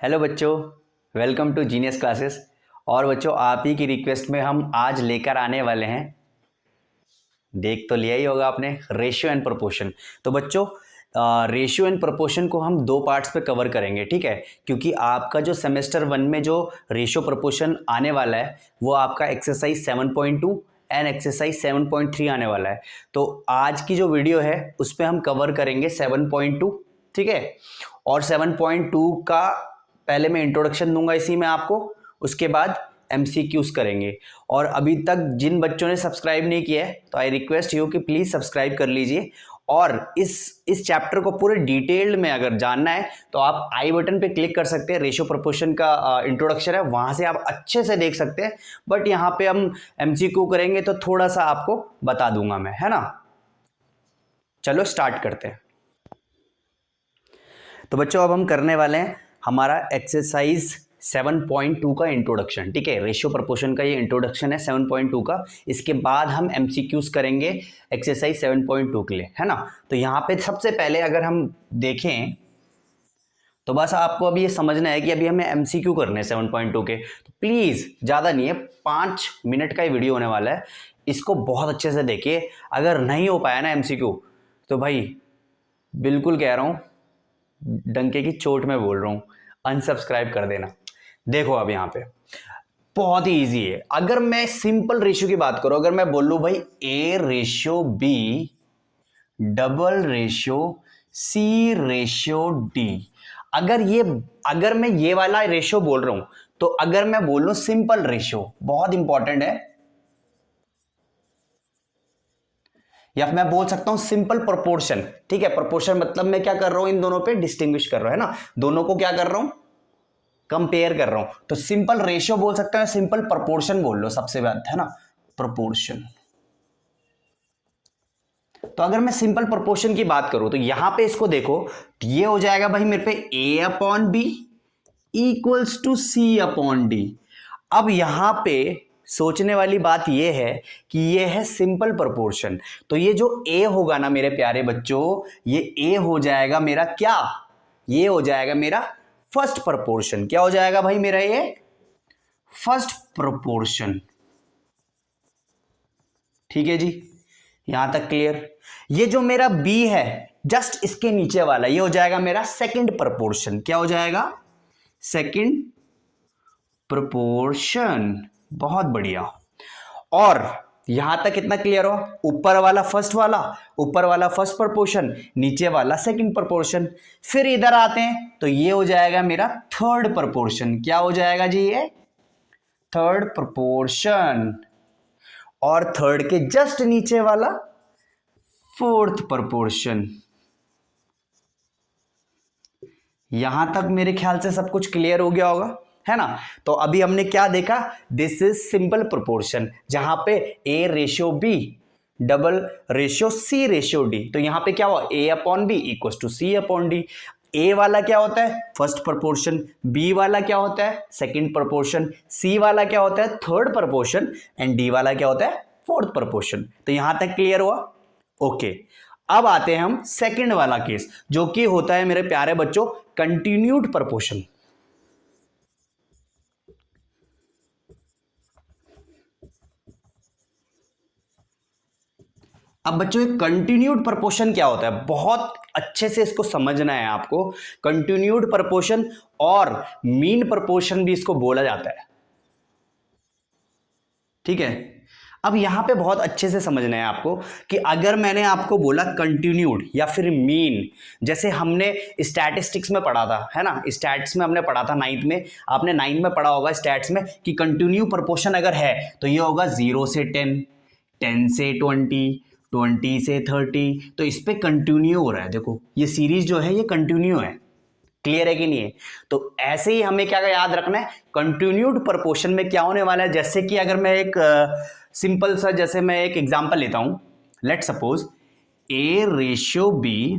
Hello बच्चों, welcome to genius classes. और बच्चों, आप ही की रिक्वेस्ट में हम आज लेकर आने वाले हैं, देख तो लिया ही होगा आपने, रेशियो एंड प्रोपोर्शन। तो बच्चों, रेशियो एंड प्रोपोर्शन को हम दो पार्ट्स पे कवर करेंगे, ठीक है। क्योंकि आपका जो सेमेस्टर 1 में जो रेशियो प्रोपोर्शन आने वाला है वो आपका एक्सरसाइज 7.2 एंड एक्सरसाइज 7.3 आने वाला है। तो आज की जो वीडियो है उस पर हम कवर करेंगे 7.2, ठीक है। और 7.2 का पहले मैं इंट्रोडक्शन दूंगा इसी में आपको, उसके बाद एमसीक्यूज करेंगे। और अभी तक जिन बच्चों ने सब्सक्राइब नहीं किया है तो आई रिक्वेस्ट यू कि प्लीज सब्सक्राइब कर लीजिए। और इस चैप्टर को पूरे डिटेल्ड में अगर जानना है तो आप आई बटन पे क्लिक कर सकते हैं। रेशियो प्रोपोर्शन का इंट्रोडक्शन है, वहां से आप अच्छे से देख सकते हैं। बट यहाँ पे हम एमसीक्यू करेंगे तो थोड़ा सा आपको बता दूंगा मैं, है ना। चलो स्टार्ट करते हैं। तो बच्चों, अब हम करने वाले हैं हमारा एक्सरसाइज 7.2 का इंट्रोडक्शन, ठीक है। रेशियो प्रोपोर्शन का ये इंट्रोडक्शन है 7.2 का। इसके बाद हम एमसीक्यूज करेंगे एक्सरसाइज 7.2 के लिए, है ना। तो यहाँ पे सबसे पहले अगर हम देखें तो बस आपको अभी ये समझना है कि अभी हमें एमसीक्यू करने हैं 7.2 के। तो प्लीज ज़्यादा नहीं है, 5 मिनट का ही वीडियो होने वाला है, इसको बहुत अच्छे से देखिए। अगर नहीं हो पाया ना एमसीक्यू तो भाई बिल्कुल कह रहा हूँ, डंके की चोट में बोल रहा हूँ, अनसब्सक्राइब कर देना। देखो अब यहाँ पे बहुत ही इजी है। अगर मैं सिंपल रेशियो की बात करूं, अगर मैं बोलूं भाई A ratio B double ratio C ratio D, अगर मैं ये वाला रेशियो बोल रहा हूं तो अगर मैं बोल लूं सिंपल रेशियो, बहुत इंपॉर्टेंट है, या मैं बोल सकता हूं सिंपल प्रोपोर्शन, ठीक है। प्रोपोर्शन मतलब मैं क्या कर रहा हूं, इन दोनों पे डिस्टिंग्विश कर रहा हूं, है ना। दोनों को क्या कर रहा हूं, कंपेयर कर रहा हूं। तो सिंपल रेशियो बोल सकते हैं, सिंपल प्रोपोर्शन बोल लो सबसे बात, है ना, प्रोपोर्शन। तो अगर मैं सिंपल प्रोपोर्शन की बात करूं तो यहां पे इसको देखो, ये हो जाएगा भाई मेरे पे A upon B equals to C upon D. अब यहां पे सोचने वाली बात यह है कि ये है सिंपल प्रोपोर्शन। तो ये जो ए होगा ना मेरे प्यारे बच्चों, ये ए हो जाएगा मेरा क्या, ये हो जाएगा मेरा फर्स्ट प्रोपोर्शन। क्या हो जाएगा भाई मेरा ये फर्स्ट प्रोपोर्शन, ठीक है जी, यहां तक क्लियर। ये जो मेरा बी है जस्ट इसके नीचे वाला, ये हो जाएगा मेरा सेकंड प्रोपोर्शन। क्या हो जाएगा, सेकंड प्रोपोर्शन, बहुत बढ़िया। और यहां तक कितना क्लियर हो, ऊपर वाला फर्स्ट वाला, ऊपर वाला फर्स्ट प्रोपोर्शन, नीचे वाला सेकंड प्रोपोर्शन। फिर इधर आते हैं तो ये हो जाएगा मेरा थर्ड प्रोपोर्शन। क्या हो जाएगा जी, ये थर्ड प्रोपोर्शन। और थर्ड के जस्ट नीचे वाला फोर्थ प्रोपोर्शन। यहां तक मेरे ख्याल से सब कुछ क्लियर हो गया होगा, है ना। तो अभी हमने क्या देखा, दिस इज सिंपल प्रोपोर्शन, जहां पे A ratio B double ratio C ratio D. तो यहां पे क्या हुआ, A upon B equal to C upon D. A वाला क्या होता है, फर्स्ट प्रोपोर्शन, बी वाला क्या होता है, सेकंड प्रोपोर्शन, सी वाला क्या होता है, थर्ड प्रोपोर्शन, एंड डी वाला क्या होता है, फोर्थ प्रोपोर्शन। तो यहां तक क्लियर हुआ, ओके। अब आते हैं हम सेकंड वाला केस, जो कि होता है मेरे प्यारे बच्चों कंटिन्यूड प्रोपोर्शन। अब बच्चों एक कंटिन्यूड प्रोपोर्शन क्या होता है, बहुत अच्छे से इसको समझना है आपको। कंटिन्यूड प्रोपोर्शन और मीन प्रोपोर्शन भी इसको बोला जाता है, ठीक है। अब यहां पे बहुत अच्छे से समझना है आपको कि अगर मैंने आपको बोला कंटिन्यूड या फिर मीन, जैसे हमने स्टैटिस्टिक्स में पढ़ा था, है ना, स्टैट्स में हमने पढ़ा था 9th में, आपने 9th में पढ़ा होगा स्टैट्स में कि कंटिन्यू प्रोपोर्शन अगर है तो ये होगा 0 से 10, 10 से 20, 20 से 30। तो इस पे कंटिन्यू हो रहा है, देखो ये सीरीज जो है ये कंटिन्यू है, क्लियर है कि नहीं है। तो ऐसे ही हमें क्या याद रखना है, कंटिन्यूड प्रोपोर्शन में क्या होने वाला है। जैसे कि अगर मैं एक सिंपल सा, जैसे मैं एक एग्जांपल लेता हूं, let suppose A ratio B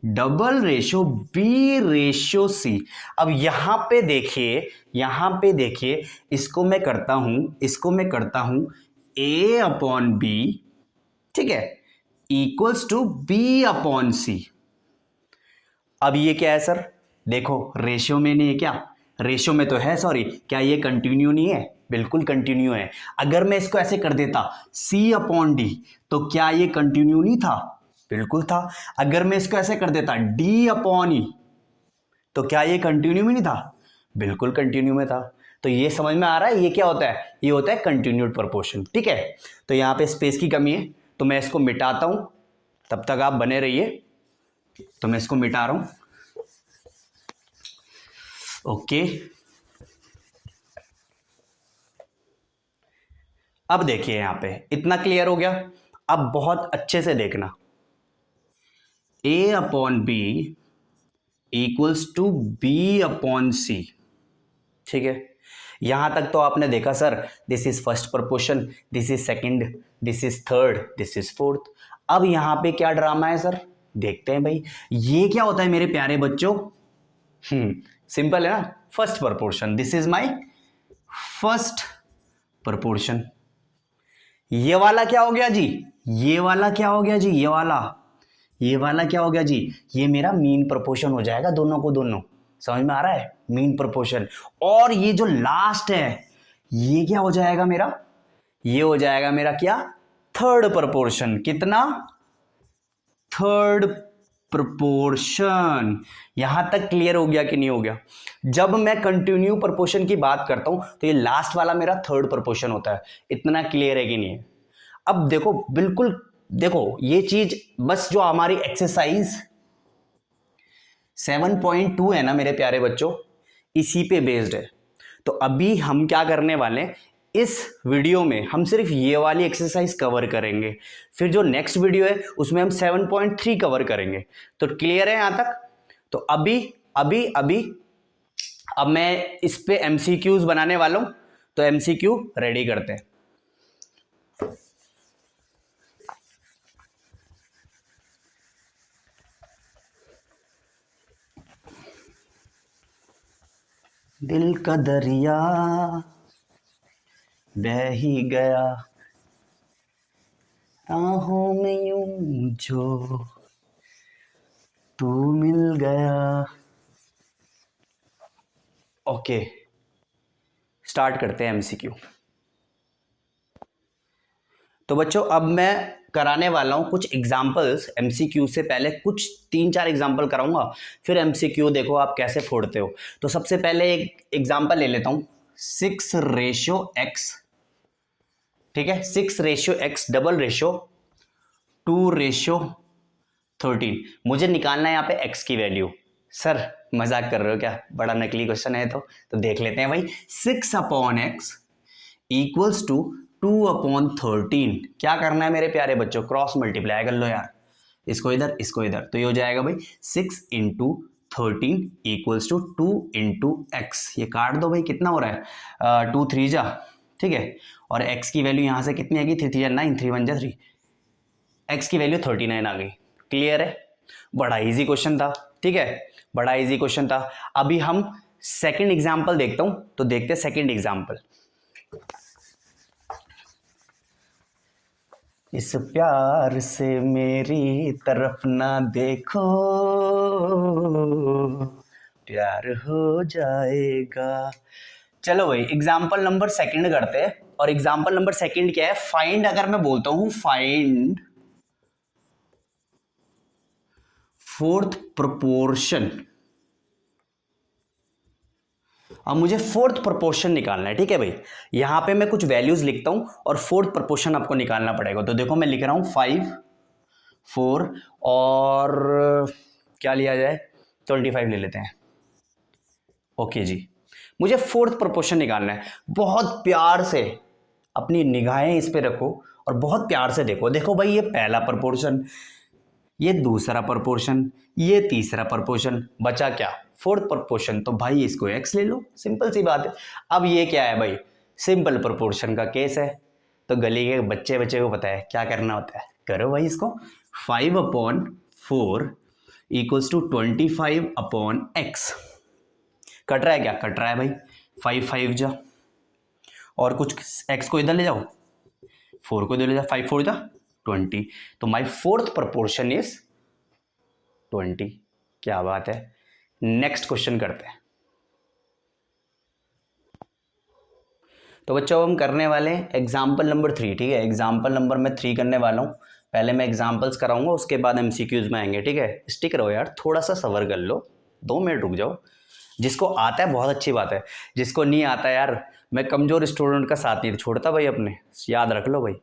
double ratio B ratio C. अब यहां पे देखिए, यहां पे देखिए, इसको मैं करता हूं ए अपॉन बी, ठीक है, इक्वल्स टू बी अपॉन सी। अब ये क्या है सर, देखो रेशियो में नहीं है क्या, रेशियो में तो है, सॉरी, क्या ये कंटिन्यू नहीं है? बिल्कुल कंटिन्यू है। अगर मैं इसको ऐसे कर देता C/D, तो क्या ये कंटिन्यू नहीं था? बिल्कुल था। अगर मैं इसको ऐसे कर देता D/E, तो क्या ये कंटिन्यू में नहीं था? बिल्कुल कंटिन्यू में था। तो ये समझ में आ रहा है ये क्या होता है? ये होता है कंटिन्यूड प्रोपोर्शन। ठीक है, तो यहां पे स्पेस की कमी है, तो मैं इसको मिटाता हूं, तब तक आप बने रहिए। तो मैं इसको मिटा रहा हूं। ओके, अब देखिए यहां पे इतना क्लियर हो गया। अब बहुत अच्छे से देखना, A/B इक्वल्स टू B/C। ठीक है, यहां तक तो आपने देखा sir, this is first proportion, this is second, this is third, this is fourth. अब यहां पे क्या ड्रामा है सर? देखते हैं भाई, ये क्या होता है मेरे प्यारे बच्चों? सिंपल है ना, first proportion. This is my first proportion. ये वाला क्या हो गया जी? ये वाला क्या हो गया जी? ये वाला क्या हो गया जी? ये मेरा मीन प्रोपोर्शन हो जाएगा, दोनों को दोनों। समझ में आ रहा है? Mean proportion. और ये जो लास्ट है, ये क्या हो जाएगा मेरा? ये हो जाएगा मेरा क्या? Third proportion. कितना? Third proportion. यहां तक क्लियर हो गया कि नहीं हो गया? जब मैं कंटिन्यू प्रोपोर्शन की बात करता हूं, तो ये लास्ट वाला मेरा थर्ड प्रोपोर्शन होता है। इतना क्लियर है कि नहीं है? अब देखो, बिल्कुल देखो, ये चीज बस जो हमारी एक्सरसाइज 7.2 है ना मेरे प्यारे बच्चों, इसी पे बेस्ड है। तो अभी हम क्या करने वाले हैं, इस वीडियो में हम सिर्फ ये वाली एक्सरसाइज कवर करेंगे, फिर जो नेक्स्ट वीडियो है उसमें हम 7.3 कवर करेंगे। तो क्लियर है यहां तक? तो अभी अभी अभी अब मैं इस पे एमसीक्यूज बनाने वाला हूं, तो एमसीक्यू रेडी करते हैं। दिल का दरिया बह ही गया, राहों में यूं जो तू मिल गया। ओके, स्टार्ट करते हैं एमसीक्यू। तो बच्चों अब मैं कराने वाला हूं कुछ एग्जांपल्स। एमसीक्यू से पहले कुछ 3-4 एग्जांपल कराऊंगा, फिर एमसीक्यू देखो आप कैसे फोड़ते हो। तो सबसे पहले एक एग्जांपल ले लेता हूं, 6/x। ठीक है, 6/x डबल रेशियो 2/13। मुझे निकालना है यहाँ पे x की वैल्यू। सर मजाक कर रहे हो क्या? बड़ा नकली क्वेश्चन है। तो देख लेते हैं भाई। 6/x equals to 2/13। क्या करना है मेरे प्यारे बच्चों? क्रॉस मल्टीप्लाई कर लो यार, इसको इधर इसको इधर। तो ये हो जाएगा भाई 6/13 इक्वल्स टू 2/x। ये काट दो भाई, कितना हो रहा है? 2 3 जा, ठीक है। और x की वैल्यू यहां से कितनी आएगी? 3 3 9, 3 1 3। x की वैल्यू 39 आ गई। क्लियर है? बड़ा इजी क्वेश्चन था। ठीक है, बड़ा इजी क्वेश्चन था। अभी हम सेकंड एग्जांपल देखता हूं, तो देखते हैं सेकंड एग्जांपल। इस प्यार से मेरी तरफ ना देखो, प्यार हो जाएगा। चलो भाई एग्जांपल नंबर सेकंड करते हैं। और एग्जांपल नंबर सेकंड क्या है? फाइंड, अगर मैं बोलता हूं फाइंड फोर्थ प्रोपोर्शन। अब मुझे फोर्थ प्रोपोर्शन निकालना है। ठीक है भाई, यहां पे मैं कुछ वैल्यूज लिखता हूं और फोर्थ प्रोपोर्शन आपको निकालना पड़ेगा। तो देखो मैं लिख रहा हूं 5 4 और क्या लिया जाए? 25 ले लेते हैं। ओके जी, मुझे फोर्थ प्रोपोर्शन निकालना है। बहुत प्यार से अपनी निगाहें इस पे रखो और बहुत प्यार से देखो। देखो भाई, ये पहला प्रोपोर्शन, ये दूसरा प्रोपोर्शन, ये तीसरा प्रोपोर्शन, बचा क्या? Fourth proportion. तो भाई इसको x ले लो, सिंपल सी बात है। अब ये क्या है भाई? सिंपल प्रोपोर्शन का केस है। तो गली के बच्चे बच्चे को पता है क्या करना होता है। करो भाई इसको। 5/4 इक्वल्स टू 25/x। कट रहा है क्या? कट रहा है भाई। 5 5 जा, और कुछ x को इधर ले जाओ, 4 को इधर ले जाओ, 5 4 जा 20। तो माई फोर्थ प्रोपोर्शन इज 20। क्या बात है, नेक्स्ट क्वेश्चन करते हैं। तो बच्चों हम करने वाले हैं एग्जाम्पल नंबर 3, ठीक है। एग्जाम्पल नंबर मैं 3 करने वाला हूँ। पहले मैं एग्जाम्पल्स कराऊंगा, उसके बाद एमसीक्यूज में आएंगे, ठीक है। स्टिक रहो यार, थोड़ा सा सबर कर लो, 2 मिनट रुक जाओ। जिसको आता है बहुत अच्छी बात है, जिसको नहीं आता यार, मैं कमजोर स्टूडेंट का साथ नहीं छोड़ता भाई अपने, याद रख लो भाई।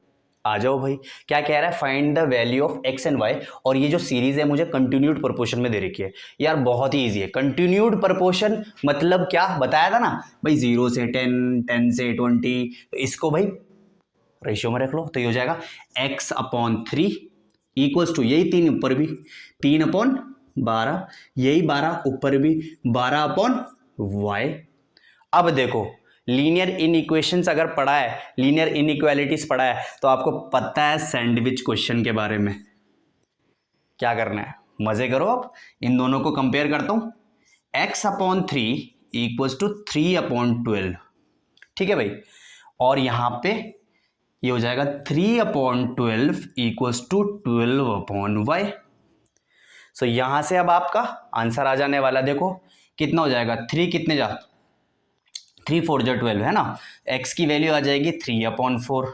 आ जाओ भाई। क्या कह रहा है, find the value of X and Y. और ये जो सीरीज है मुझे कंटिन्यूड प्रोपोर्शन में दे रखी है यार, बहुत ही इजी है। कंटिन्यूड प्रोपोर्शन मतलब क्या बताया था ना भाई, 0 से 10, 10 से 20, तो इसको भाई रेशियो में रख लो, तो ये हो जाएगा x/3 इक्वल्स टू, यही 3 ऊपर भी 3/12, यही 12 ऊपर भी 12/y। अब देखो लीनियर इनइक्वेशंस अगर पढ़ा है, लीनियर इनइक्वालिटीज पढ़ा है, तो आपको पता है सैंडविच क्वेश्चन के बारे में क्या करना है। मजे करो। अब इन दोनों को कंपेयर करता हूं, x/3 इक्वल्स टू 3/12, ठीक है भाई। और यहां पे ये हो जाएगा 3/12 इक्वल्स टू 12/y। सो यहां से अब आपका आंसर आ जाने वाला, देखो कितना हो जाएगा, 3 कितने जा 3 4 जा 12 है ना, x की वैल्यू आ जाएगी 3/4।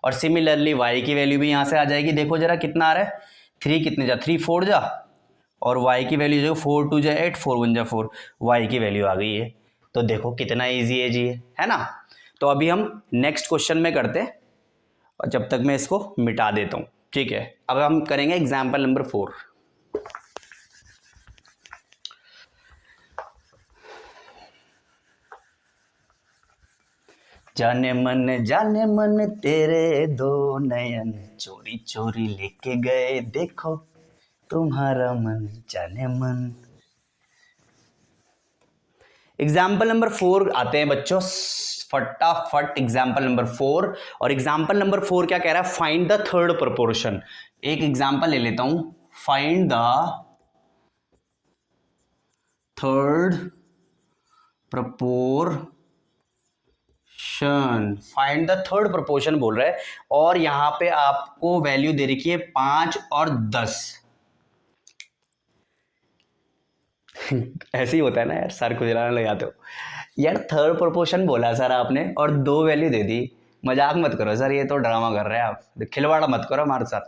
और सिमिलरली y की वैल्यू भी यहां से आ जाएगी, देखो जरा कितना आ रहा है, 3 कितने जा 3 4 जा, और y की वैल्यू जो 4 2 जा 8, 4 1 जा 4, y की वैल्यू आ गई है। तो देखो कितना ईजी है जी, है ना। तो अभी हम नेक्स्ट क्वेश्चन में करते हैं, और जब तक मैं इसको मिटा देता हूं, ठीक है। अब हम करेंगे एग्जाम्पल नंबर 4। जाने मन तेरे दो नयन, चोरी चोरी लेके गए देखो तुम्हारा मन, जाने मन। एग्जाम्पल नंबर 4 आते हैं बच्चों, फटाफट एग्जाम्पल नंबर 4। और एग्जाम्पल नंबर 4 क्या कह रहा है, फाइंड द थर्ड प्रोपोर्शन। एक एग्जाम्पल ले लेता हूं, find the third proportion. Find the third proportion बोल रहा है, और यहां पे आपको वैल्यू दे रखी है 5 और 10। ऐसे ही होता है ना यार, सर खुजलाने लग जाते हो यार। थर्ड प्रोपोर्शन बोला सर आपने और 2 वैल्यू दे दी, मजाक मत करो सर, ये तो ड्रामा कर रहे हैं आप, खिलवाड़ मत करो हमारे साथ।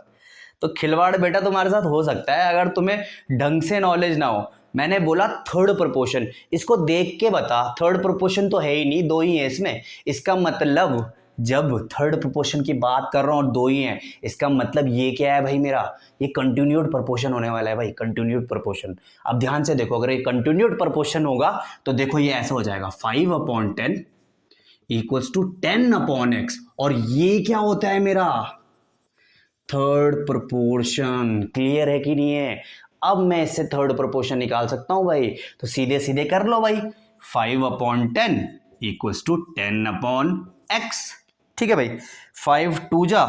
तो खिलवाड़ बेटा तुम्हारे साथ हो सकता है अगर तुम्हें ढंग से नॉलेज ना हो। मैंने बोला थर्ड प्रोपोर्शन, इसको देख के बता, थर्ड प्रोपोर्शन तो है ही नहीं, 2 ही है इसमें। इसका मतलब जब थर्ड प्रोपोर्शन की बात कर रहा हूं और 2 ही हैं, इसका मतलब ये क्या है भाई मेरा, ये कंटिन्यूड प्रोपोर्शन होने वाला है भाई, कंटिन्यूड प्रोपोर्शन। अब ध्यान से देखो, अगर ये कंटिन्यूड प्रोपोर्शन होगा तो देखो ये ऐसा हो जाएगा 5/10 इक्वल्स टू 10/x। और ये क्या होता है मेरा थर्ड प्रोपोर्शन। क्लियर है कि नहीं है। अब मैं इससे थर्ड प्रोपोर्शन निकाल सकता हूं भाई, तो सीधे सीधे कर लो भाई, 5/10 इक्वल्स टू 10/x, ठीक है भाई। 5 2 जा,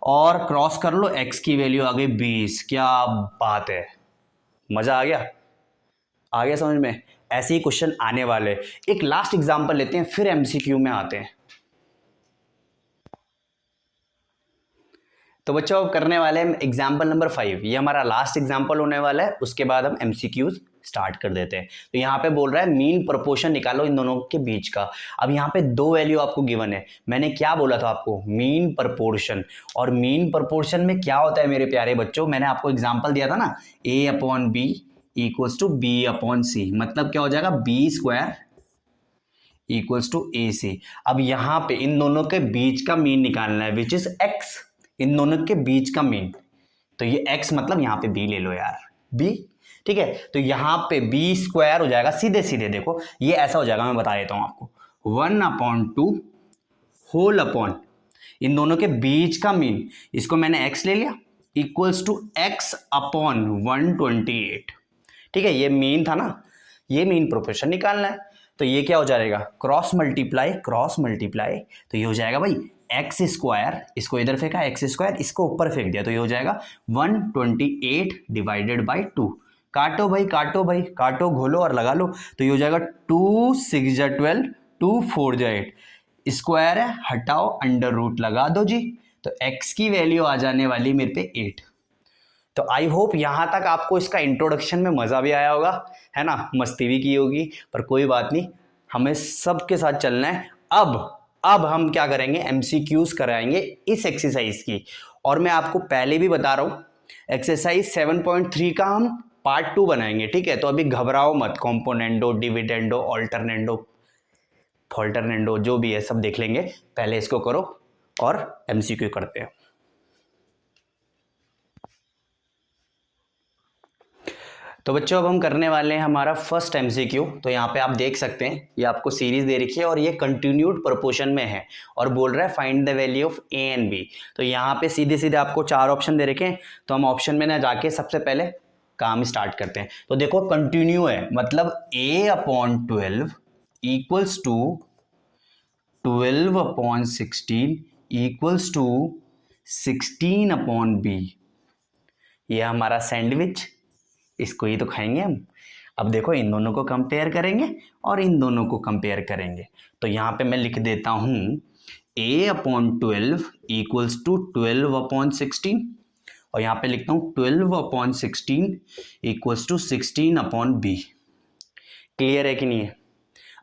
और क्रॉस कर लो, x की वैल्यू आ गई 20। क्या बात है, मजा आ गया समझ में। ऐसे ही क्वेश्चन आने वाले। एक लास्ट एग्जांपल लेते हैं, फिर एमसीक्यू में आते हैं। तो बच्चों अब करने वाले हैं एग्जाम्पल नंबर 5, ये हमारा लास्ट एग्जाम्पल होने वाला है, उसके बाद हम एमसीक्यूज स्टार्ट कर देते हैं। तो यहाँ पे बोल रहा है मीन प्रोपोर्शन निकालो इन दोनों के बीच का। अब यहाँ पे 2 वैल्यू आपको गिवन है, मैंने क्या बोला था आपको, मीन प्रोपोर्शन। और मीन प्रोपोर्शन में क्या होता है मेरे प्यारे बच्चों, मैंने आपको एग्जाम्पल दिया था ना, a/b इक्वल्स टू b/c। मतलब क्या हो जाएगा, b² इक्वल्स टू ac। अब यहाँ पे इन दोनों के बीच का मीन निकालना है, विच इज x। इन दोनों के बीच का मीन, तो ये x मतलब यहां पे b ले लो यार, b, ठीक है। तो यहां पे b² हो जाएगा, सीधे सीधे देखो ये ऐसा हो जाएगा, मैं बता देता हूं आपको, 1/2 होल अपॉन इन दोनों के बीच का मीन, इसको मैंने x ले लिया, इक्वल्स टू x/128, ठीक है। ये मीन था ना, ये मीन प्रोपोर्शन निकालना है। तो ये क्या हो जाएगा, क्रॉस मल्टीप्लाई, तो ये हो जाएगा भाई x², इसको इधर फेंका x², इसको ऊपर फेंक दिया, तो ये हो जाएगा 128 डिवाइडेड बाई 2। काटो भाई काटो, घोलो और लगा लो, तो ये हो जाएगा 2 6 जा 12, 2 4 जा 8, स्क्वायर है हटाओ, अंडर रूट लगा दो जी। तो x की वैल्यू आ जाने वाली मेरे पे 8। तो आई होप यहाँ तक आपको इसका इंट्रोडक्शन में मज़ा भी आया होगा, है ना, मस्ती भी की होगी, पर कोई बात नहीं, हमें सबके साथ चलना है। अब हम क्या करेंगे, एमसीक्यूज कराएंगे इस एक्सरसाइज की। और मैं आपको पहले भी बता रहा हूँ, एक्सरसाइज 7.3 का हम पार्ट 2 बनाएंगे, ठीक है। तो अभी घबराओ मत, कॉम्पोनेंडो, डिविडेंडो, ऑल्टरनेंडो, फॉल्टरनेंडो जो भी है सब देख लेंगे, पहले इसको करो और एमसीक्यू करते हैं। तो बच्चों अब हम करने वाले हैं हमारा फर्स्ट एमसीक्यू। तो यहाँ पे आप देख सकते हैं, ये आपको सीरीज दे रखी है और ये कंटिन्यूड प्रोपोर्शन में है और बोल रहा है find the value of A and B. तो यहाँ पे सीधे सीधे आपको 4 ऑप्शन दे रखे हैं, तो हम ऑप्शन में ना जाके सबसे पहले काम स्टार्ट करते हैं। तो देखो कंटिन्यू है, मतलब a/12 equals to 12/16 equals to 16/b। ये हमारा सैंडविच, इसको ही तो खाएंगे हम। अब देखो इन दोनों को कंपेयर करेंगे और इन दोनों को कंपेयर करेंगे। तो यहाँ पे मैं लिख देता हूँ a/12 इक्वल्स टू 12/16 और यहाँ पे लिखता हूँ 12/16 इक्वल्स टू 16/b। क्लियर है कि नहीं है?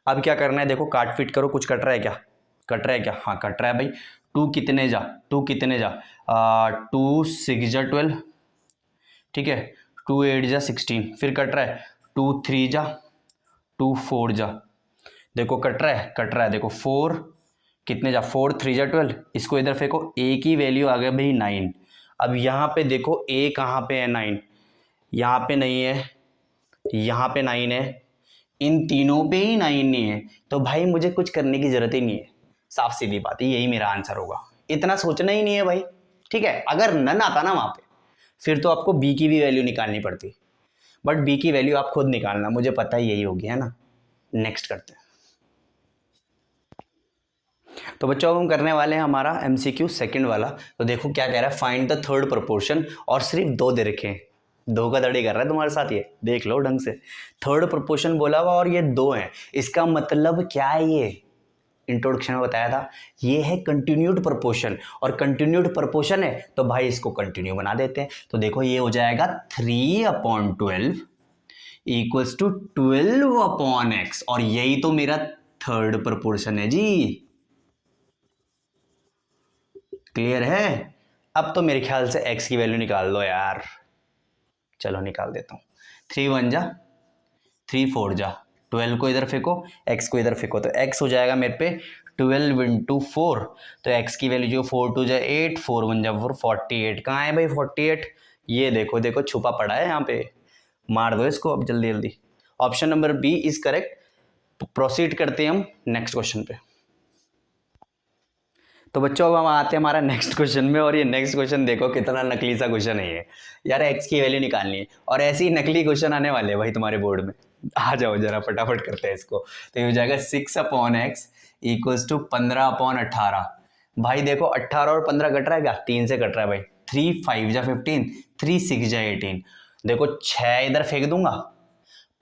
अब क्या करना है, देखो काट फिट करो, कुछ कट रहा है क्या, कट रहा है क्या? हाँ कट रहा है भाई। 2 कितने जा, 2 कितने जा, 2 6 जा 12, ठीक है, 2 8 जा 16, फिर कट रहा है 2 3 जा, 2 4 जा, देखो कट रहा है, देखो 4 कितने जा, 4 3 जा 12, इसको इधर फेंको, ए की वैल्यू आ गया भाई 9। अब यहाँ पे देखो ए कहाँ पे है, 9 यहाँ पे नहीं है, यहाँ पे 9 है, इन तीनों पे ही 9 नहीं है, तो भाई मुझे कुछ करने की जरूरत ही नहीं है, साफ सीधी बात है, यही मेरा आंसर होगा, इतना सोचना ही नहीं है भाई, ठीक है। अगर नन आता ना वहां पे, फिर तो आपको बी की भी वैल्यू निकालनी पड़ती, बट बी की वैल्यू आप खुद निकालना, मुझे पता ही यही होगी, है ना। नेक्स्ट करते हैं। तो बच्चों अब हम करने वाले हैं हमारा एमसीक्यू सेकंड वाला। तो देखो क्या कह रहा है, फाइंड द थर्ड प्रोपोर्शन, और सिर्फ 2 दे रखे हैं, धोखाधड़ी कर रहा है तुम्हारे साथ, ये देख लो ढंग से, थर्ड प्रोपोर्शन बोला हुआ और ये 2 हैं, इसका मतलब क्या है, ये इंट्रोडक्शन में बताया था, ये है कंटिन्यूड प्रोपोर्शन, और कंटिन्यूड प्रोपोर्शन है तो भाई इसको कंटिन्यू बना देते हैं। तो देखो ये हो जाएगा 3/12 इक्वल्स टू 12/x, और यही तो मेरा थर्ड प्रोपोर्शन है जी। क्लियर है? अब तो मेरे ख्याल से x की वैल्यू निकाल दो यार, चलो निकाल देता हूँ। 3 1 जा 3 4 जा, 12 को इधर फेंको, x को इधर फेंको, तो x हो जाएगा मेरे पे 12 × 4, तो x की वैल्यू जो 4 2 जा 8, 4 1 जा 4, 48। कहाँ है भाई 48? ये देखो देखो छुपा पड़ा है यहाँ पे, मार दो इसको अब जल्दी जल्दी। Option number B is correct. Proceed करते हैं हम नेक्स्ट क्वेश्चन पे। तो बच्चों अब हम आते हैं हमारा नेक्स्ट क्वेश्चन में, और ये नेक्स्ट क्वेश्चन देखो कितना नकली सा क्वेश्चन है ये यार, x की वैल्यू निकालनी है और ऐसे ही नकली क्वेश्चन आने वाले हैं भाई तुम्हारे बोर्ड में। आ जाओ जरा फटाफट करते हैं इसको। तो ये हो जाएगा 6/x इक्वल्स टू 15/18। भाई देखो 18 और 15 कट रहा है क्या, 3 से कट रहा है भाई, 3 5 जा 15, 3 6 जा 18, देखो 6 इधर फेंक दूंगा,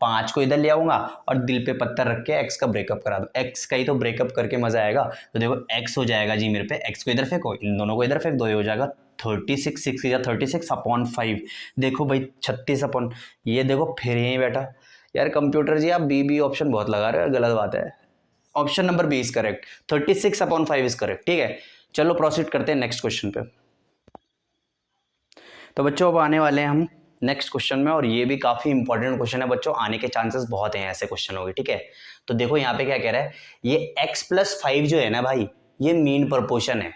5 को इधर ले आऊंगा और दिल पे पत्थर रख के x का ब्रेकअप करा दो, x का ही तो ब्रेकअप करके मजा आएगा। तो देखो x हो जाएगा जी मेरे पे, x को इधर फेंको, इन दोनों को इधर फेंक दो, ये हो जाएगा 36, 6 या 36/5। देखो भाई 36 ये देखो फिर यहीं बैठा यार कंप्यूटर जी, आप बी ऑप्शन बहुत लगा रहे हो, गलत बात है। Option number B is correct, 36/5 is correct, ठीक है। चलो प्रोसीड करते हैं नेक्स्ट क्वेश्चन पे। तो बच्चों अब आने वाले हैं हम नेक्स्ट क्वेश्चन में, और ये भी काफ़ी इंपॉर्टेंट क्वेश्चन है बच्चों, आने के चांसेस बहुत हैं ऐसे क्वेश्चन हो गए, ठीक है। तो देखो यहाँ पे क्या कह रहा है, ये x+5 जो है ना भाई, ये मीन प्रोपोर्शन है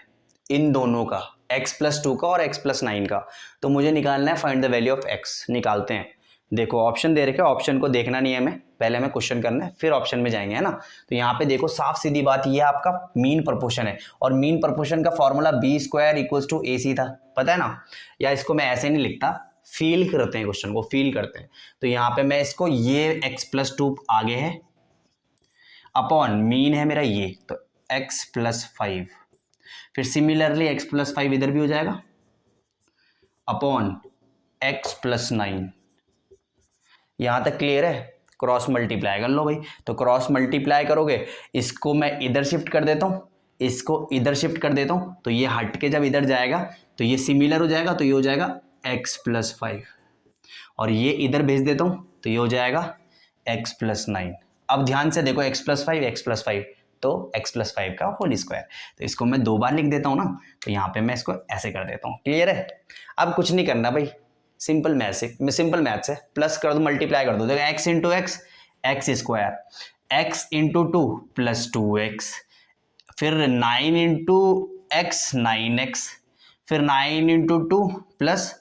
इन दोनों का, x+2 का और x+9 का। तो मुझे निकालना है find the value of x। निकालते हैं। देखो ऑप्शन दे रखे, ऑप्शन को देखना नहीं है हमें, पहले हमें क्वेश्चन करना है फिर ऑप्शन में जाएंगे, है ना। तो यहाँ पे देखो साफ सीधी बात, ये आपका मीन प्रोपोर्शन है, और मीन प्रोपोर्शन का फॉर्मूला b² = AC था, पता है ना। या इसको मैं ऐसे नहीं लिखता, फील करते हैं क्वेश्चन को, फील करते हैं। तो यहाँ पे मैं इसको, ये x+2 आगे है, अपॉन मीन है मेरा ये, तो x+5, फिर सिमिलरली x+5 इधर भी हो जाएगा, अपॉन x+9। यहां तक क्लियर है? क्रॉस मल्टीप्लाई कर लो भाई। तो क्रॉस मल्टीप्लाई करोगे, इसको मैं इधर शिफ्ट कर देता हूं, इसको इधर शिफ्ट कर देता हूं, तो ये हट के जब इधर जाएगा तो ये सिमिलर हो जाएगा, तो ये हो जाएगा x प्लस 5 और ये इधर भेज देता हूं तो ये हो जाएगा x प्लस 9। अब ध्यान से देखो x प्लस 5 तो x प्लस 5 का होल स्क्वायर, तो इसको मैं 2 बार लिख देता हूं ना, तो यहाँ पे मैं इसको ऐसे कर देता हूँ। क्लियर है? अब कुछ नहीं करना भाई, सिंपल मैथ्स है, प्लस कर दो, मल्टीप्लाई कर दो। देखो x into x x square, x into 2 plus 2x, फिर 9 इंटू एक्स 9x, फिर 9 इंटू 2 प्लस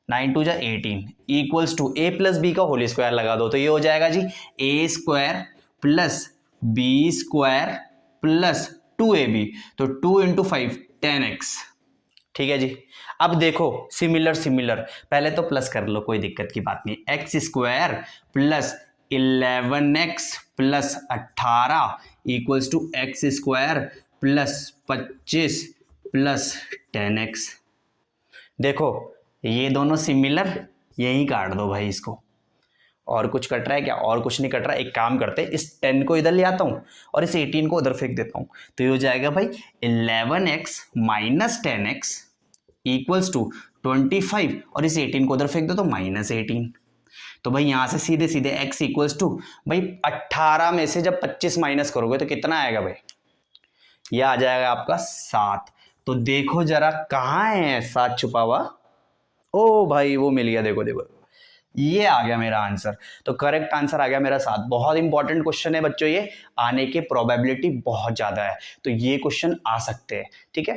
9 टू जा 18 equals to a plus B का होल स्क्वायर लगा दो, तो ये हो जाएगा जी a square plus B square plus 2ab, तो 2 इंटू 5 10x। ठीक है जी। अब देखो सिमिलर, पहले तो प्लस कर लो, कोई दिक्कत की बात नहीं। X square plus 11x plus 18 equals to X square plus 25 plus 10x। देखो ये दोनों सिमिलर, यही काट दो भाई इसको। और कुछ कट रहा है क्या? और कुछ नहीं कट रहा। एक काम करते हैं, इस 10 को इधर ले आता हूं और इस 18 को उधर फेंक देता हूं, तो ये हो जाएगा भाई 11x minus 10x equals to 25 और इस 18 को उधर फेंक दो तो माइनस 18। तो भाई यहां से सीधे सीधे x इक्वल्स टू भाई 18 में से जब 25 माइनस करोगे तो कितना आएगा भाई? यह आ जाएगा आपका 7। तो देखो जरा कहां है 7 छुपा हुआ? ओ भाई वो मिल गया, देखो देखो ये आ गया मेरा आंसर। तो करेक्ट आंसर आ गया मेरा 7। बहुत इंपॉर्टेंट क्वेश्चन है बच्चों, ये आने की प्रोबेबिलिटी बहुत ज्यादा है, तो ये क्वेश्चन आ सकते हैं। ठीक है,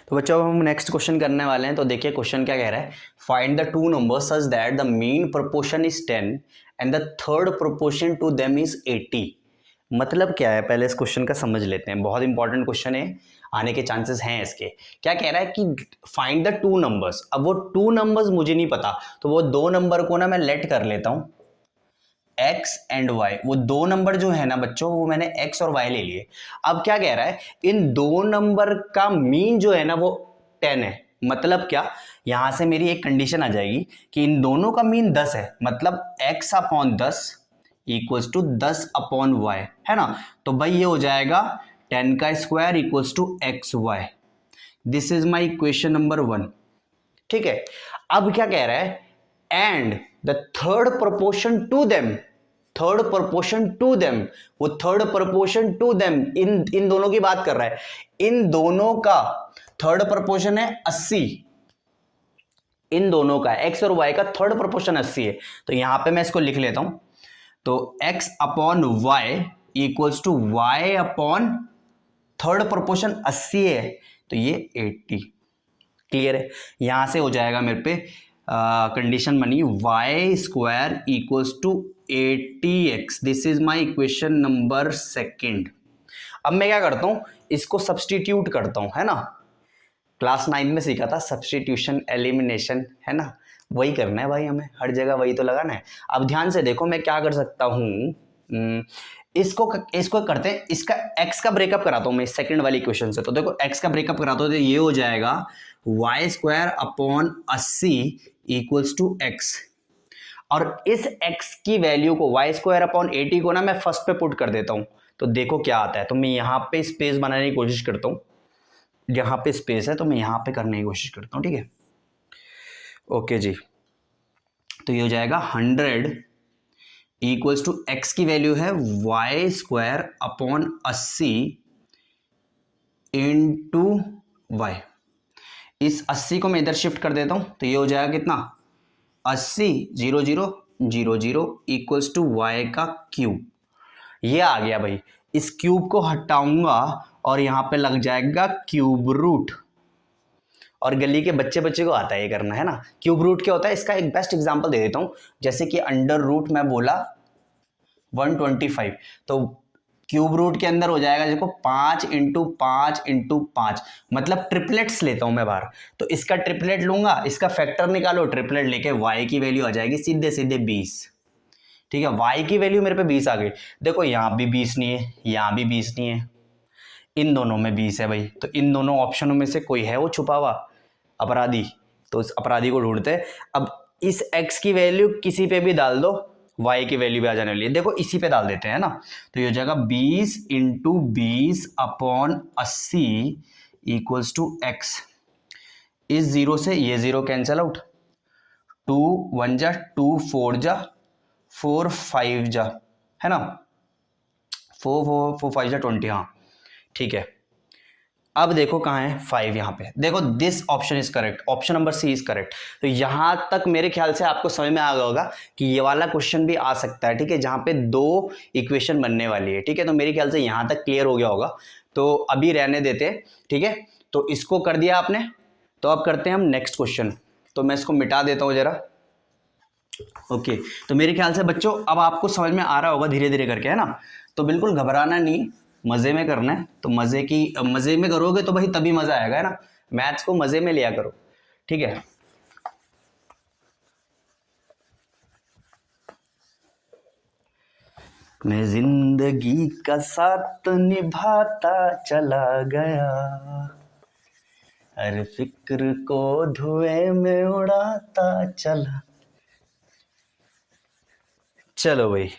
तो बच्चों हम नेक्स्ट क्वेश्चन करने वाले हैं। तो देखिए क्वेश्चन क्या कह रहा है, find the two numbers such that the mean proportion is 10 and the third proportion to them is 80। मतलब क्या है, पहले इस क्वेश्चन का समझ लेते हैं। बहुत इंपॉर्टेंट क्वेश्चन है, आने के चांसेस हैं इसके। क्या कह रहा है कि फाइंड द टू नंबर्स। अब वो टू नंबर्स मुझे नहीं पता, तो वो दो नंबर को ना मैं लेट कर लेता हूं x एंड y। वो दो नंबर जो है ना बच्चों, वो मैंने x और y ले लिए। अब क्या कह रहा है, इन दो नंबर का मीन जो है ना वो 10 है। मतलब क्या, यहां से मेरी एक कंडीशन आ जाएगी कि इन दोनों का मीन 10 है, मतलब x upon 10 equals to 10 upon y, है ना। तो भाई ये हो जाएगा 10 का square equals to xy। This is my equation number 1। ठीक है, अब क्या कह रहा है, and the third proportion to them, third proportion to them, वो थर्ड प्रोपोर्शन टू देम इन दोनों की बात कर रहा है। इन दोनों का थर्ड प्रोपोर्शन है 80। इन दोनों का x और y का थर्ड प्रोपोर्शन 80 है। तो यहां पे मैं इसको लिख लेता हूं, तो x upon y equals to y upon third proportion 80 है, तो ये 80। क्लियर है? यहां से हो जाएगा मेरे पे कंडीशन बनी y square equals to 80x। This is my equation number 2। अब मैं क्या करता हूं, इसको सब्सटीट्यूट करता हूं, है ना। क्लास 9 में सीखा था सब्सटीट्यूशन एलिमिनेशन, है ना। वही करना है भाई, हमें हर जगह वही तो लगाना है। अब ध्यान से देखो मैं क्या कर सकता हूं, इसको करते हैं, इसका x का ब्रेकअप कराता हूं मैं इस सेकंड वाली क्वेश्चन से। तो देखो x का ब्रेकअप कराता हूं तो ये हो जाएगा y square upon 80 equals to x। और इस x की वैल्यू को y स्क्वायर अपॉन 80 को ना मैं फर्स्ट पे पुट कर देता हूं, तो देखो क्या आता है। तो मैं यहां पे स्पेस बनाने की कोशिश करता हूं, यहां पे स्पेस है तो मैं यहां पे करने की कोशिश करता हूं। ठीक है, ओके जी। तो ये हो जाएगा 100 इक्वल्स टू x की वैल्यू है y square upon 80 into y। इस 80 को मैं इधर शिफ्ट कर देता हूं, तो ये हो जाएगा कितना, 80 0 0 0 0 इक्वल्स टू y का क्यूब। ये आ गया भाई। इस क्यूब को हटाऊंगा और यहां पे लग जाएगा क्यूब रूट। और गली के बच्चे को आता है ये करना, है ना। क्यूब रूट क्या होता है, इसका एक बेस्ट एग्जांपल दे देता हूं। जैसे कि अंडर रूट मैं बोला 125, तो क्यूब रूट के अंदर हो जाएगा देखो 5 इंटू 5 इंटू 5, मतलब ट्रिपलेट्स लेता हूं मैं बाहर। तो इसका ट्रिपलेट लूंगा, इसका फैक्टर निकालो, ट्रिपलेट लेके y की वैल्यू आ जाएगी सीधे सीधे 20। ठीक है, y की वैल्यू मेरे पे 20 आ गई। देखो यहां भी 20 नहीं है, यहां भी 20 नहीं है, इन दोनों में 20 है भाई। तो इन दोनों ऑप्शनों में से कोई है वो छुपा हुआ अपराधी, तो इस अपराधी को ढूंढते हैं। अब इस x की वैल्यू किसी पे भी डाल दो, y की वैल्यू भी आ जाने वाली है। देखो इसी पे डाल देते हैं ना, तो ये हो जाएगा 20 into 20 upon 80 equals to x। इस जीरो से ये जीरो कैंसिल आउट, 2 1 जा 2 4 जा 4 5 जा, है ना, 4 5 जा 20, हाँ ठीक है। अब देखो कहाँ है 5, यहाँ पे देखो, this option is correct, option number C is correct. तो यहाँ तक मेरे ख्याल से आपको समझ में आ गया होगा कि ये वाला क्वेश्चन भी आ सकता है, ठीक है, जहाँ पे दो इक्वेशन बनने वाली है, ठीक है। तो मेरे ख्याल से यहाँ तक क्लियर हो गया होगा, तो अभी रहने देते हैं, ठीक है। तो इसको कर दिया आपने, तो अब करते हैं हम नेक्स्ट क्वेश्चन। तो मैं इसको मिटा देता हूँ जरा, ओके। तो मेरे ख्याल से बच्चों अब आपको समझ में आ रहा होगा धीरे धीरे करके, है ना। तो बिल्कुल घबराना नहीं, मजे में करना है। तो मजे में करोगे तो भाई तभी मजा आएगा, है ना। मैथ्स को मजे में लिया करो, ठीक है। मैं जिंदगी का साथ निभाता चला गया, हर फिक्र को धुएं में उड़ाता चला। चलो भाई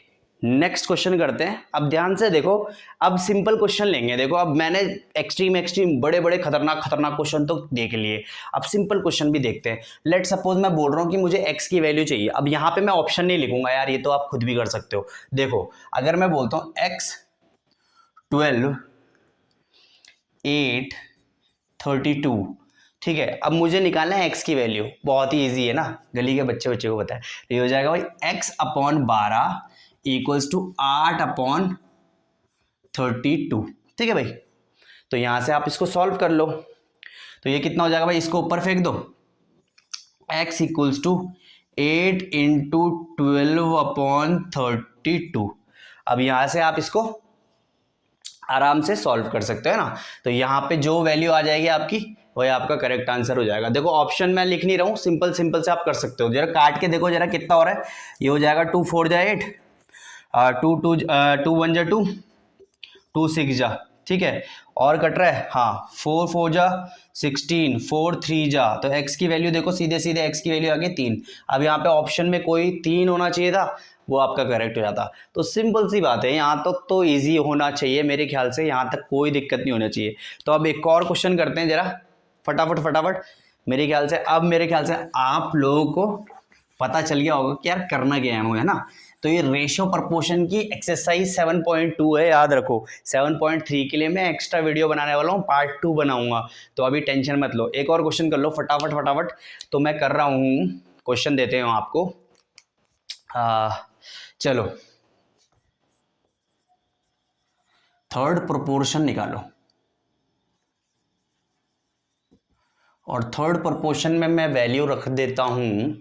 नेक्स्ट क्वेश्चन करते हैं। अब ध्यान से देखो, अब सिंपल क्वेश्चन लेंगे। देखो अब मैंने एक्सट्रीम बड़े बड़े खतरनाक क्वेश्चन तो देख लिए, अब सिंपल क्वेश्चन भी देखते हैं। लेट सपोज मैं बोल रहा हूं कि मुझे x की वैल्यू चाहिए। अब यहां पे मैं ऑप्शन नहीं लिखूंगा यार, ये तो आप खुद भी कर सकते हो। देखो अगर मैं बोलता हूं x 12 8 32, ठीक है। अब मुझे निकालना है x की वैल्यू, बहुत ही इजी है ना, गली के बच्चे को पता है। तो ये हो जाएगा भाई x upon 12 equals to 8 upon 32, ठीक है भाई। तो यहां से आप इसको सॉल्व कर लो। तो ये कितना हो जाएगा भाई, इसको ऊपर फेंक दो, x equals to 8 into 12 upon 32। अब यहां से आप इसको आराम से सॉल्व कर सकते हो ना। तो यहाँ पे जो वैल्यू आ जाएगी आपकी, वही आपका करेक्ट आंसर हो जाएगा। देखो ऑप्शन मैं लिख नहीं रहा हूँ, सिंपल से आप कर सकते हो। जरा काट के देखो जरा कितना हो रहा है। ये हो जाएगा 2 4 जा 8, 2 1 जा 2, 2 6 जा, ठीक है। और कट रहा है, हाँ 4 4 जा 16, 4 3 जा। तो x की वैल्यू देखो, सीधे सीधे x की वैल्यू आ गई 3। अब यहाँ पे ऑप्शन में कोई 3 होना चाहिए था, वो आपका करेक्ट हो जाता। तो सिंपल सी बात है, यहाँ तक तो इजी होना चाहिए मेरे ख्याल से, यहाँ तक कोई दिक्कत नहीं होना चाहिए। तो अब एक और क्वेश्चन करते हैं जरा फटाफट। मेरे ख्याल से आप लोगों को पता चल गया होगा कि यार करना क्या है ना। तो ये रेशियो प्रपोर्शन की एक्सरसाइज 7.2 है, याद रखो। 7.3 के लिए मैं एक्स्ट्रा वीडियो बनाने वाला हूँ, पार्ट 2 बनाऊंगा, तो अभी टेंशन मत लो। एक और क्वेश्चन कर लो फटाफट। तो मैं कर रहा हूँ, क्वेश्चन देते हैं आपको। चलो थर्ड प्रोपोर्शन निकालो, और थर्ड प्रोपोर्शन में मैं वैल्यू रख देता हूं,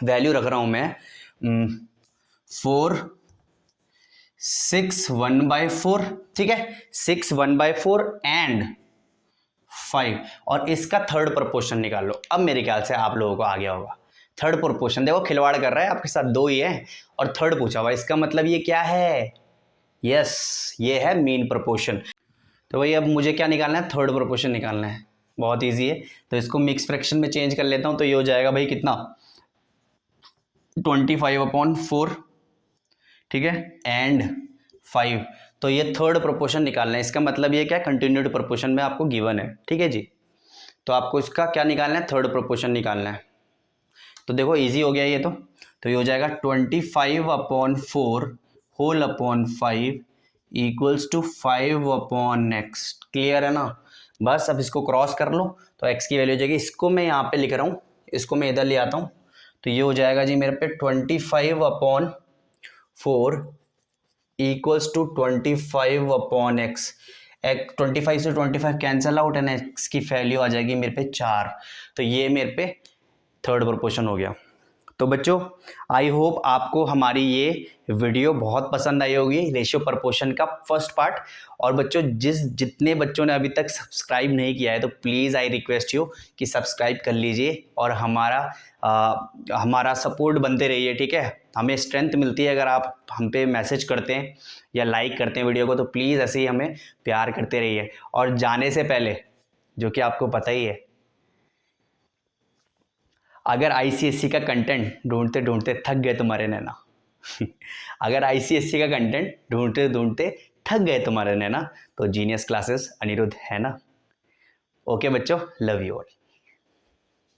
वैल्यू रख रहा हूं मैं 4 6 1/4, ठीक है। 6 1/4 एंड 5, और इसका थर्ड प्रोपोर्शन निकाल लो। अब मेरे ख्याल से आप लोगों को आ गया होगा थर्ड प्रोपोर्शन। देखो खिलवाड़ कर रहा है आपके साथ, 2 ही है और थर्ड पूछा हुआ, इसका मतलब ये क्या है, यस ये है मीन प्रोपोर्शन। तो भाई अब मुझे क्या निकालना है, थर्ड प्रोपोर्शन निकालना है, बहुत इजी है। तो इसको मिक्स फ्रैक्शन में चेंज कर लेता हूं। तो ये हो जाएगा भाई कितना, 25/4, ठीक है, एंड 5। तो ये थर्ड प्रोपोर्शन निकालना है, इसका मतलब ये क्या, कंटिन्यूड प्रोपोर्शन में आपको गिवन है, ठीक है जी। तो आपको इसका क्या निकालना है, थर्ड प्रोपोर्शन निकालना है। तो देखो इजी हो गया ये तो ये हो जाएगा 25/4 whole upon 5 equals to 5/x। Clear है ना। बस अब इसको क्रॉस कर लो तो x की वैल्यू हो जाएगी। इसको मैं यहाँ पे लिख रहा हूँ, इसको मैं इधर ले आता हूँ। तो ये हो जाएगा जी मेरे पे 25/4 इक्वल्स टू 25/x। 25 से 25 कैंसिल आउट एंड x की वैल्यू आ जाएगी मेरे पे 4। तो ये मेरे पे थर्ड प्रोपोर्शन हो गया। तो बच्चों आई होप आपको हमारी ये वीडियो बहुत पसंद आई होगी, रेशियो प्रपोर्शन का फर्स्ट पार्ट। और बच्चों जितने बच्चों ने अभी तक सब्सक्राइब नहीं किया है, तो प्लीज़ आई रिक्वेस्ट यू कि सब्सक्राइब कर लीजिए और हमारा सपोर्ट बनते रहिए, ठीक है। हमें स्ट्रेंथ मिलती है अगर आप हम पे मैसेज करते हैं या लाइक करते हैं वीडियो को, तो प्लीज़ ऐसे ही हमें प्यार करते रहिए। और जाने से पहले, जो कि आपको पता ही है, अगर आईसीएससी का कंटेंट ढूंढते ढूंढते थक गए तुम्हारे नैना अगर आईसीएससी का कंटेंट ढूंढते ढूंढते थक गए तुम्हारे नैना, तो जीनियस क्लासेस अनिरुद्ध है ना। ओके बच्चों, लव यू ऑल।